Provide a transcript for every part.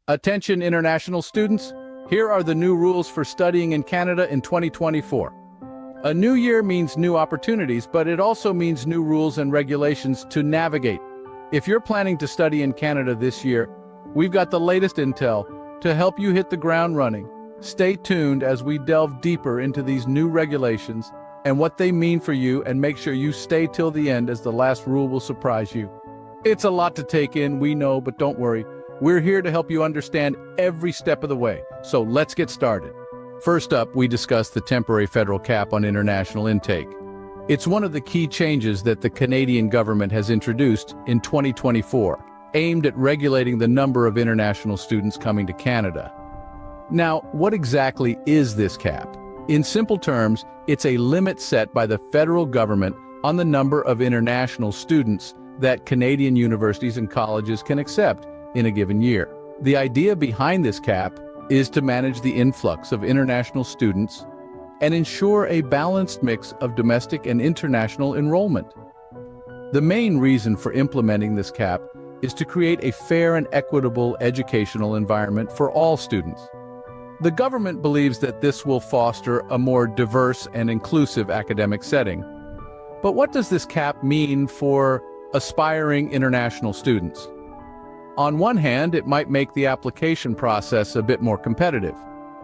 Attention international students, here are the new rules for studying in Canada in 2024. A new year means new opportunities, but it also means new rules and regulations to navigate. If you're planning to study in Canada this year, we've got the latest intel to help you hit the ground running. Stay tuned as we delve deeper into these new regulations and what they mean for you, and make sure you stay till the end, as the last rule will surprise you. It's a lot to take in, we know, but don't worry. We're here to help you understand every step of the way, so let's get started. First up, we discuss the temporary federal cap on international intake. It's one of the key changes that the Canadian government has introduced in 2024, aimed at regulating the number of international students coming to Canada. Now, what exactly is this cap? In simple terms, it's a limit set by the federal government on the number of international students that Canadian universities and colleges can accept in a given year. The idea behind this cap is to manage the influx of international students and ensure a balanced mix of domestic and international enrollment. The main reason for implementing this cap is to create a fair and equitable educational environment for all students. The government believes that this will foster a more diverse and inclusive academic setting. But what does this cap mean for aspiring international students? On one hand, it might make the application process a bit more competitive.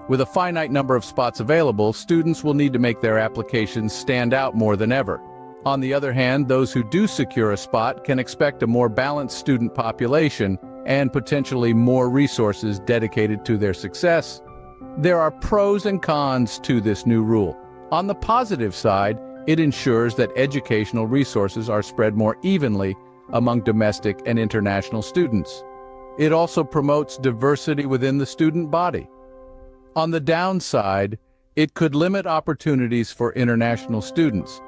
With a finite number of spots available, students will need to make their applications stand out more than ever. On the other hand, those who do secure a spot can expect a more balanced student population and potentially more resources dedicated to their success. There are pros and cons to this new rule. On the positive side, it ensures that educational resources are spread more evenly among domestic and international students. It also promotes diversity within the student body. On the downside, it could limit opportunities for international students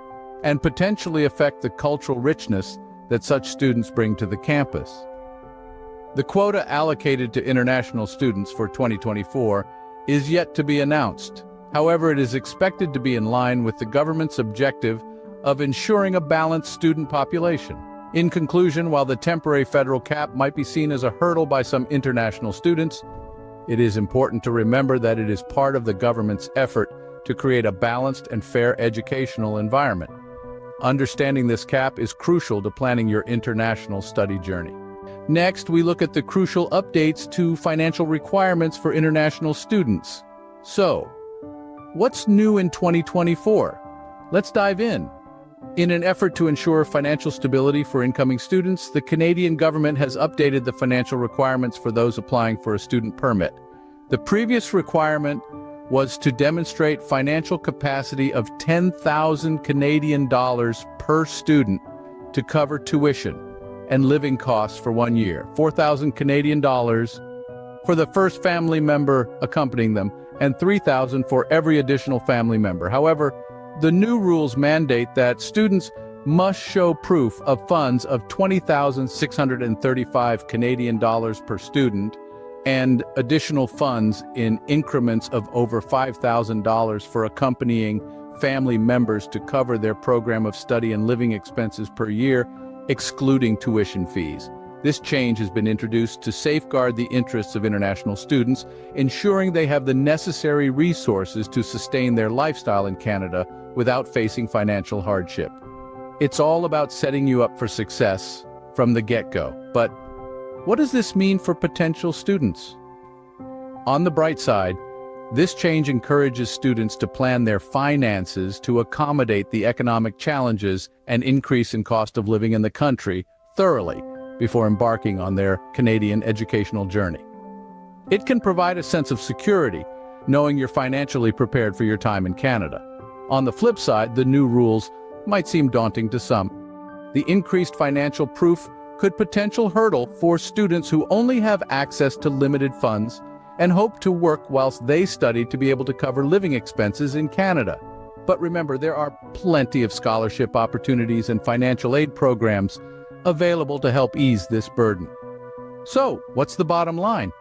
and potentially affect the cultural richness that such students bring to the campus. The quota allocated to international students for 2024 is yet to be announced. However, it is expected to be in line with the government's objective of ensuring a balanced student population. In conclusion, while the temporary federal cap might be seen as a hurdle by some international students, it is important to remember that it is part of the government's effort to create a balanced and fair educational environment. Understanding this cap is crucial to planning your international study journey. Next, we look at the crucial updates to financial requirements for international students. So, what's new in 2024? Let's dive in. In an effort to ensure financial stability for incoming students, the Canadian government has updated the financial requirements for those applying for a student permit. The previous requirement was to demonstrate financial capacity of 10,000 Canadian dollars per student to cover tuition and living costs for 1 year, 4,000 Canadian dollars for the first family member accompanying them, and 3,000 for every additional family member. However, the new rules mandate that students must show proof of funds of 20,635 Canadian dollars per student and additional funds in increments of over $5,000 for accompanying family members to cover their program of study and living expenses per year, excluding tuition fees. This change has been introduced to safeguard the interests of international students, ensuring they have the necessary resources to sustain their lifestyle in Canada without facing financial hardship. It's all about setting you up for success from the get-go. But what does this mean for potential students? On the bright side, this change encourages students to plan their finances to accommodate the economic challenges and increase in cost of living in the country thoroughly before embarking on their Canadian educational journey. It can provide a sense of security, knowing you're financially prepared for your time in Canada. On the flip side, the new rules might seem daunting to some. The increased financial proof could potential hurdle for students who only have access to limited funds and hope to work whilst they study to be able to cover living expenses in Canada. But remember, there are plenty of scholarship opportunities and financial aid programs available to help ease this burden. So, what's the bottom line?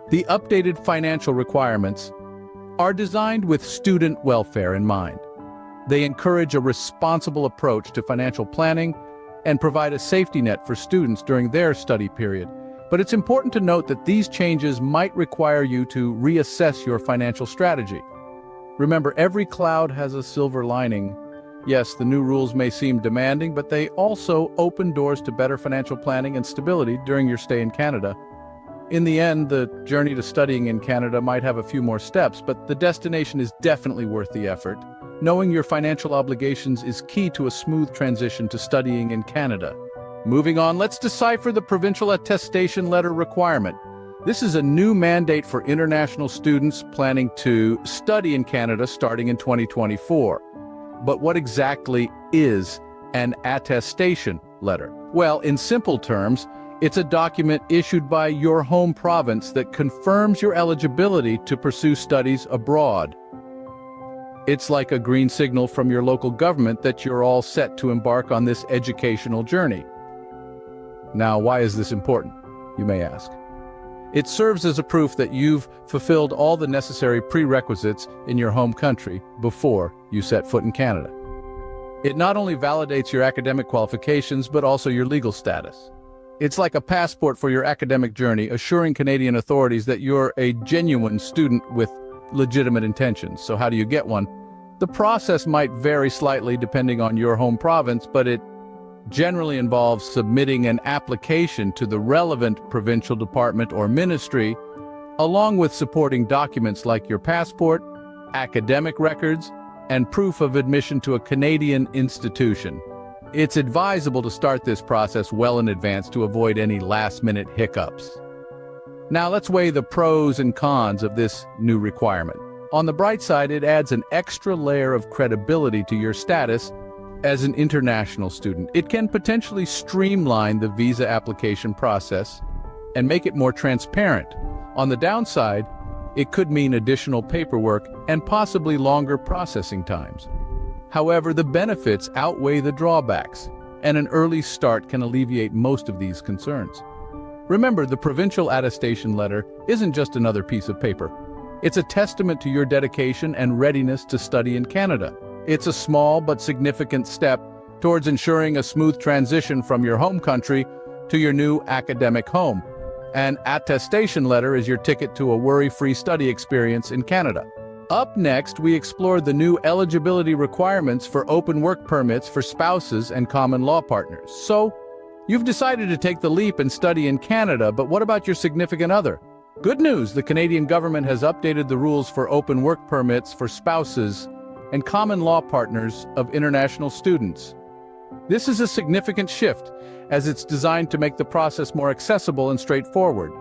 The updated financial requirements are designed with student welfare in mind. They encourage a responsible approach to financial planning and provide a safety net for students during their study period. But it's important to note that these changes might require you to reassess your financial strategy. Remember, every cloud has a silver lining. Yes, the new rules may seem demanding, but they also open doors to better financial planning and stability during your stay in Canada. In the end, the journey to studying in Canada might have a few more steps, but the destination is definitely worth the effort. Knowing your financial obligations is key to a smooth transition to studying in Canada. Moving on, let's decipher the provincial attestation letter requirement. This is a new mandate for international students planning to study in Canada starting in 2024. But what exactly is an attestation letter? Well, in simple terms, it's a document issued by your home province that confirms your eligibility to pursue studies abroad. It's like a green signal from your local government that you're all set to embark on this educational journey. Now, why is this important, you may ask? It serves as a proof that you've fulfilled all the necessary prerequisites in your home country before you set foot in Canada. It not only validates your academic qualifications, but also your legal status. It's like a passport for your academic journey, assuring Canadian authorities that you're a genuine student with legitimate intentions. So how do you get one? The process might vary slightly depending on your home province, but it generally involves submitting an application to the relevant provincial department or ministry, along with supporting documents like your passport, academic records, and proof of admission to a Canadian institution. It's advisable to start this process well in advance to avoid any last-minute hiccups. Now let's weigh the pros and cons of this new requirement. On the bright side, it adds an extra layer of credibility to your status as an international student. It can potentially streamline the visa application process and make it more transparent. On the downside, it could mean additional paperwork and possibly longer processing times. However, the benefits outweigh the drawbacks, and an early start can alleviate most of these concerns. Remember, the provincial attestation letter isn't just another piece of paper. It's a testament to your dedication and readiness to study in Canada. It's a small but significant step towards ensuring a smooth transition from your home country to your new academic home. An attestation letter is your ticket to a worry-free study experience in Canada. Up next, we explore the new eligibility requirements for open work permits for spouses and common law partners. So, you've decided to take the leap and study in Canada, but what about your significant other? Good news, the Canadian government has updated the rules for open work permits for spouses and common law partners of international students. This is a significant shift, as it's designed to make the process more accessible and straightforward.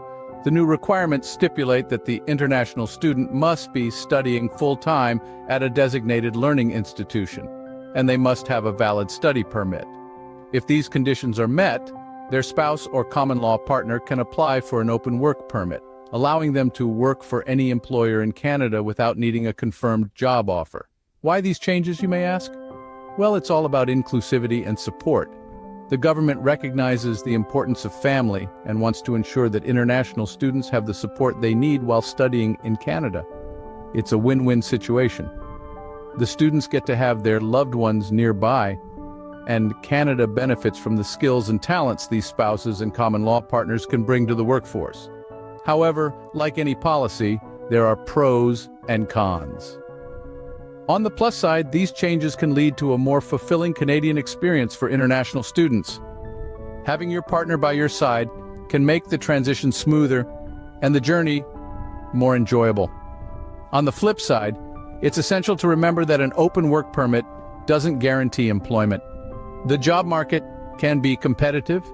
The new requirements stipulate that the international student must be studying full-time at a designated learning institution, and they must have a valid study permit. If these conditions are met, their spouse or common law partner can apply for an open work permit, allowing them to work for any employer in Canada without needing a confirmed job offer. Why these changes, you may ask? Well, it's all about inclusivity and support. The government recognizes the importance of family and wants to ensure that international students have the support they need while studying in Canada. It's a win-win situation. The students get to have their loved ones nearby, and Canada benefits from the skills and talents these spouses and common law partners can bring to the workforce. However, like any policy, there are pros and cons. On the plus side, these changes can lead to a more fulfilling Canadian experience for international students. Having your partner by your side can make the transition smoother and the journey more enjoyable. On the flip side, it's essential to remember that an open work permit doesn't guarantee employment. The job market can be competitive,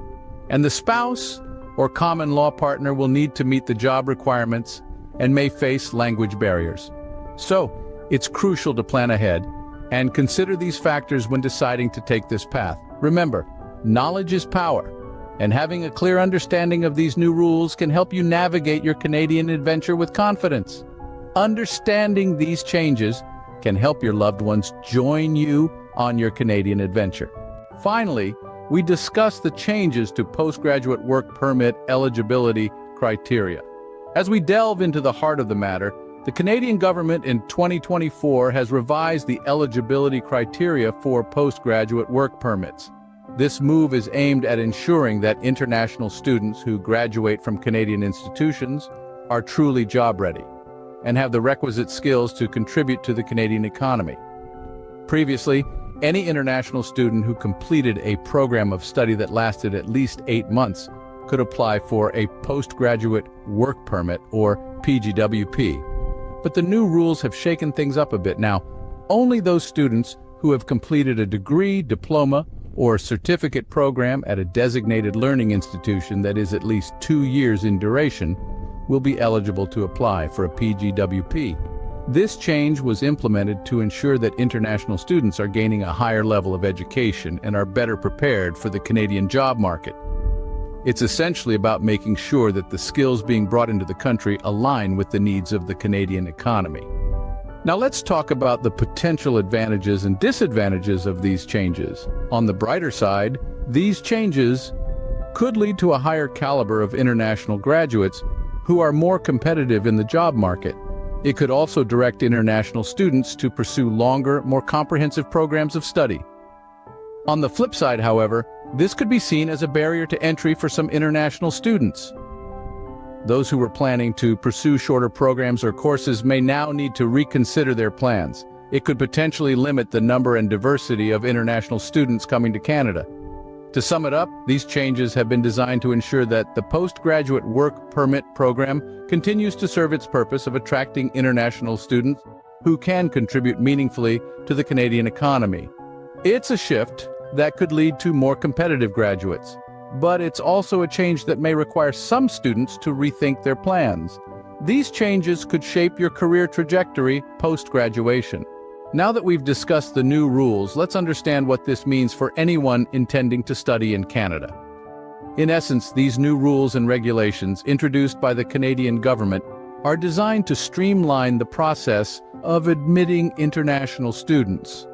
and the spouse or common law partner will need to meet the job requirements and may face language barriers. So, it's crucial to plan ahead and consider these factors when deciding to take this path. Remember, knowledge is power, and having a clear understanding of these new rules can help you navigate your Canadian adventure with confidence. Understanding these changes can help your loved ones join you on your Canadian adventure. Finally, we discuss the changes to postgraduate work permit eligibility criteria. As we delve into the heart of the matter, the Canadian government in 2024 has revised the eligibility criteria for postgraduate work permits. This move is aimed at ensuring that international students who graduate from Canadian institutions are truly job-ready and have the requisite skills to contribute to the Canadian economy. Previously, any international student who completed a program of study that lasted at least 8 months could apply for a postgraduate work permit, or PGWP. But the new rules have shaken things up a bit now. Only those students who have completed a degree, diploma, or certificate program at a designated learning institution that is at least 2 years in duration will be eligible to apply for a PGWP. This change was implemented to ensure that international students are gaining a higher level of education and are better prepared for the Canadian job market. It's essentially about making sure that the skills being brought into the country align with the needs of the Canadian economy. Now let's talk about the potential advantages and disadvantages of these changes. On the brighter side, these changes could lead to a higher caliber of international graduates who are more competitive in the job market. It could also direct international students to pursue longer, more comprehensive programs of study. On the flip side, however, this could be seen as a barrier to entry for some international students. Those who were planning to pursue shorter programs or courses may now need to reconsider their plans. It could potentially limit the number and diversity of international students coming to Canada. To sum it up, these changes have been designed to ensure that the postgraduate work permit program continues to serve its purpose of attracting international students who can contribute meaningfully to the Canadian economy. It's a shift that could lead to more competitive graduates, but it's also a change that may require some students to rethink their plans. These changes could shape your career trajectory post-graduation. Now that we've discussed the new rules, let's understand what this means for anyone intending to study in Canada. In essence, these new rules and regulations introduced by the Canadian government are designed to streamline the process of admitting international students,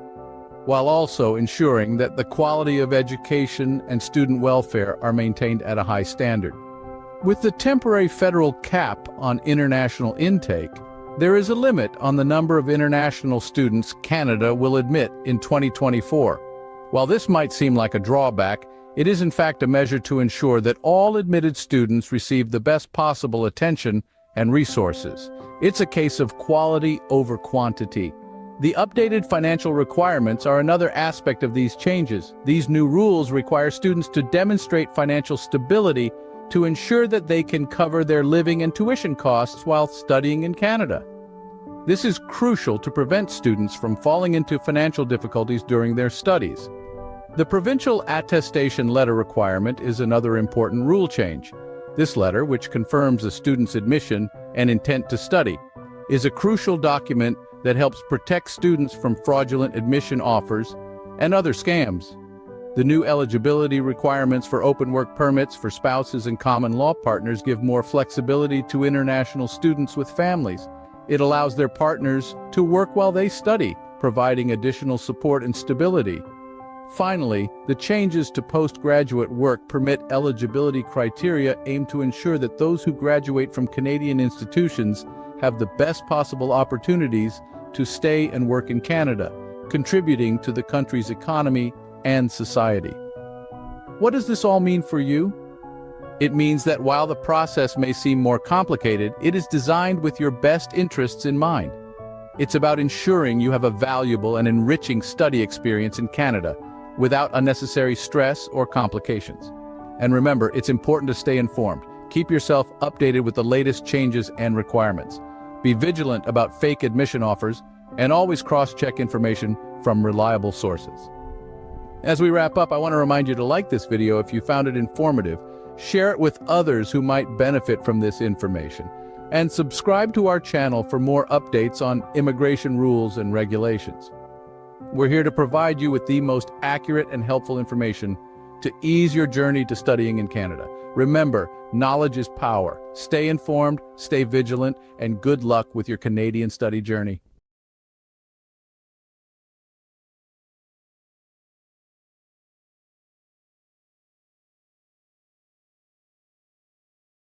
while also ensuring that the quality of education and student welfare are maintained at a high standard. With the temporary federal cap on international intake, there is a limit on the number of international students Canada will admit in 2024. While this might seem like a drawback, it is in fact a measure to ensure that all admitted students receive the best possible attention and resources. It's a case of quality over quantity. The updated financial requirements are another aspect of these changes. These new rules require students to demonstrate financial stability to ensure that they can cover their living and tuition costs while studying in Canada. This is crucial to prevent students from falling into financial difficulties during their studies. The provincial attestation letter requirement is another important rule change. This letter, which confirms a student's admission and intent to study, is a crucial document that helps protect students from fraudulent admission offers and other scams. The new eligibility requirements for open work permits for spouses and common law partners give more flexibility to international students with families. It allows their partners to work while they study, providing additional support and stability. Finally, the changes to postgraduate work permit eligibility criteria aim to ensure that those who graduate from Canadian institutions have the best possible opportunities to stay and work in Canada, contributing to the country's economy and society. What does this all mean for you? It means that while the process may seem more complicated, it is designed with your best interests in mind. It's about ensuring you have a valuable and enriching study experience in Canada without unnecessary stress or complications. And remember, it's important to stay informed. Keep yourself updated with the latest changes and requirements. Be vigilant about fake admission offers and always cross-check information from reliable sources. As we wrap up, I want to remind you to like this video if you found it informative, share it with others who might benefit from this information, and subscribe to our channel for more updates on immigration rules and regulations. We're here to provide you with the most accurate and helpful information to ease your journey to studying in Canada. Remember, knowledge is power. Stay informed, stay vigilant, and good luck with your Canadian study journey.